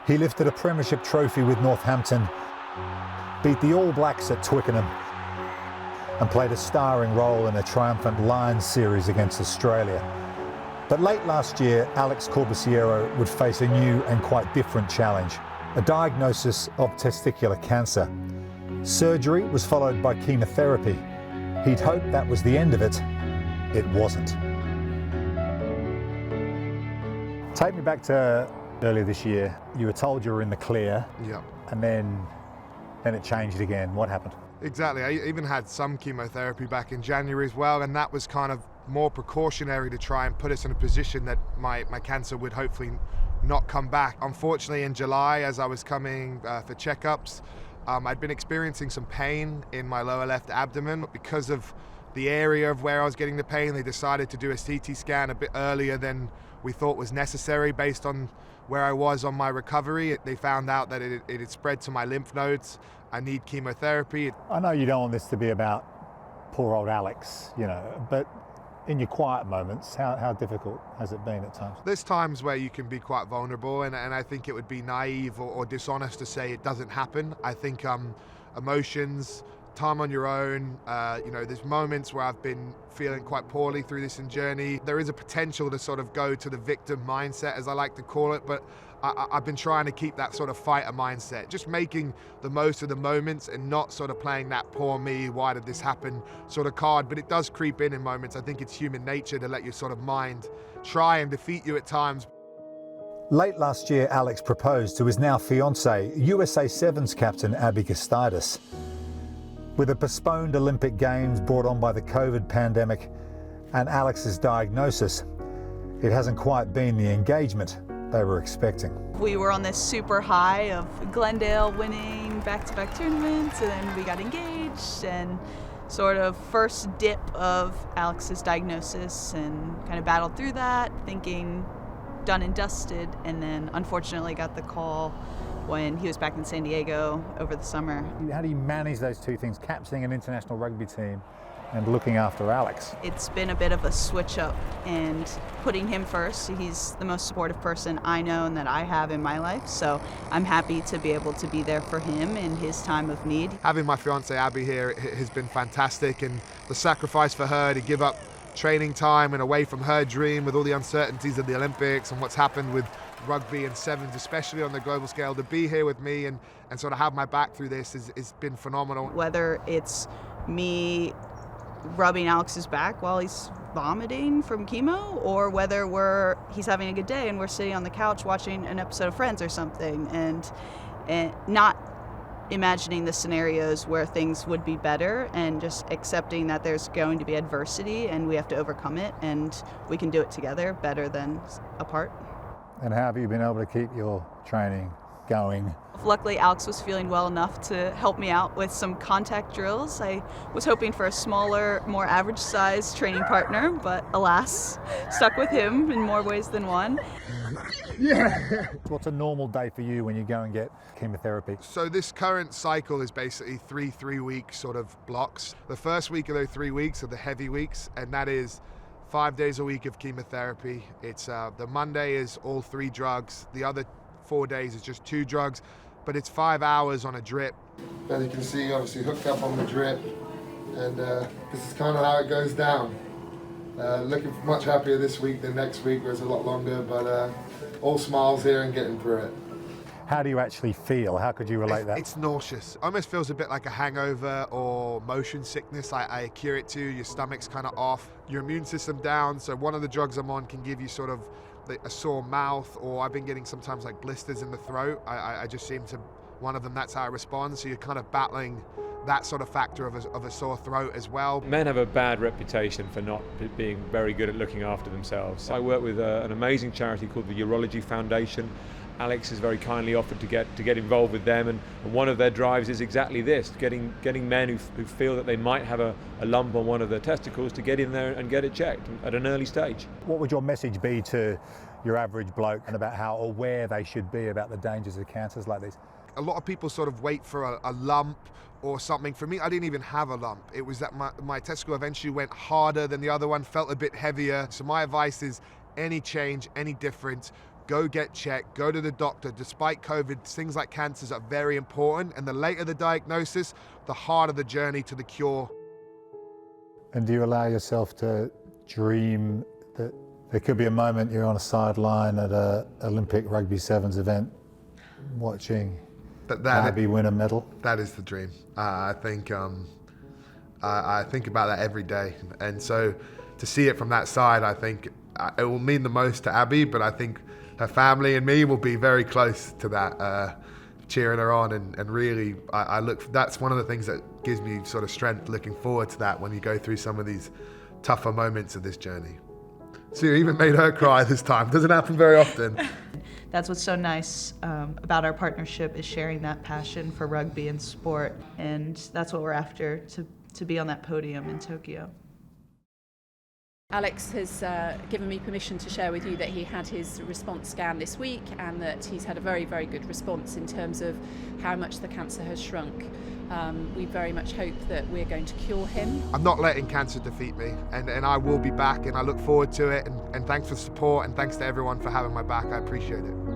He lifted a Premiership trophy with Northampton, beat the All Blacks at Twickenham, and played a starring role in a triumphant Lions series against Australia. But late last year, Alex Corbisiero would face a new and quite different challenge, a diagnosis of testicular cancer. Surgery was followed by chemotherapy. He'd hoped that was the end of it. It wasn't. Take me back to earlier this year. You were told you were in the clear. Yeah. And then it changed again. What happened? Exactly. I even had some chemotherapy back in January as well, and that was kind of more precautionary to try and put us in a position that my cancer would hopefully not come back. Unfortunately, in July, as I was coming for checkups, I'd been experiencing some pain in my lower left abdomen. Because of the area of where I was getting the pain, they decided to do a CT scan a bit earlier than we thought was necessary based on where I was on my recovery. They found out that it had spread to my lymph nodes. I need chemotherapy. I know you don't want this to be about poor old Alex, but in your quiet moments, how difficult has it been at times? There's times where you can be quite vulnerable, and I think it would be naive or dishonest to say it doesn't happen. I think emotions, time on your own, there's moments where I've been feeling quite poorly through this journey. There is a potential to sort of go to the victim mindset, as I like to call it, but I've been trying to keep that sort of fighter mindset, just making the most of the moments and not sort of playing that poor me, why did this happen sort of card. But it does creep in moments. I think it's human nature to let your sort of mind try and defeat you at times. Late last year, Alex proposed to his now fiancee, USA Sevens captain Abby Kostidis. With the postponed Olympic Games brought on by the COVID pandemic and Alex's diagnosis, it hasn't quite been the engagement they were expecting. We were on this super high of Glendale winning back-to-back tournaments, and then we got engaged, and sort of first dip of Alex's diagnosis, and kind of battled through that, thinking done and dusted, and then unfortunately got the call when he was back in San Diego over the summer. How do you manage those two things, captaining an international rugby team and looking after Alex? It's been a bit of a switch up and putting him first. He's the most supportive person I know and that I have in my life, so I'm happy to be able to be there for him in his time of need. Having my fiancée Abby here has been fantastic, and the sacrifice for her to give up training time and away from her dream with all the uncertainties of the Olympics and what's happened with rugby and sevens, especially on the global scale, to be here with me and sort of have my back through this has been phenomenal. Whether it's me rubbing Alex's back while he's vomiting from chemo, or whether he's having a good day and we're sitting on the couch watching an episode of Friends or something, and not imagining the scenarios where things would be better, and just accepting that there's going to be adversity and we have to overcome it, and we can do it together better than apart. And how have you been able to keep your training going? Luckily, Alex was feeling well enough to help me out with some contact drills. I was hoping for a smaller, more average-sized training partner, but alas, stuck with him in more ways than one. Yeah. What's a normal day for you when you go and get chemotherapy? So this current cycle is basically three-week sort of blocks. The first week of those 3 weeks are the heavy weeks, and that is 5 days a week of chemotherapy. It's the Monday is all 3 drugs. The other 4 days is just 2 drugs, but it's 5 hours on a drip. As you can see, obviously hooked up on the drip, and this is kind of how it goes down. Looking much happier this week than next week, where it's a lot longer, but all smiles here and getting through it. How do you actually feel? How could you relate that? It's nauseous. Almost feels a bit like a hangover or motion sickness. I equate it to your stomach's kind of off, your immune system down. So one of the drugs I'm on can give you sort of a sore mouth, or I've been getting sometimes like blisters in the throat. I just seem to, one of them, that's how I respond. So you're kind of battling that sort of factor of a sore throat as well. Men have a bad reputation for not being very good at looking after themselves. I work with an amazing charity called the Urology Foundation. Alex has very kindly offered to get involved with them, and one of their drives is exactly this, getting men who feel that they might have a lump on one of their testicles to get in there and get it checked at an early stage. What would your message be to your average bloke and about how aware they should be about the dangers of cancers like this? A lot of people sort of wait for a lump or something. For me, I didn't even have a lump. It was that my testicle eventually went harder than the other one, felt a bit heavier. So my advice is any change, any difference, go get checked, go to the doctor. Despite COVID, things like cancers are very important, and the later the diagnosis, the harder the journey to the cure. And do you allow yourself to dream that there could be a moment you're on a sideline at a Olympic Rugby Sevens event watching Abby win a medal? That is the dream. I think about that every day, and so to see it from that side, I think it will mean the most to Abby, but I think her family and me will be very close to that, cheering her on, and really that's one of the things that gives me sort of strength looking forward to that when you go through some of these tougher moments of this journey. So you even made her cry this time. Doesn't happen very often. That's what's so nice about our partnership, is sharing that passion for rugby and sport, and that's what we're after, to be on that podium in Tokyo. Alex has given me permission to share with you that he had his response scan this week, and that he's had a very, very good response in terms of how much the cancer has shrunk. We very much hope that we're going to cure him. I'm not letting cancer defeat me, and I will be back, and I look forward to it, and thanks for the support, and thanks to everyone for having my back. I appreciate it.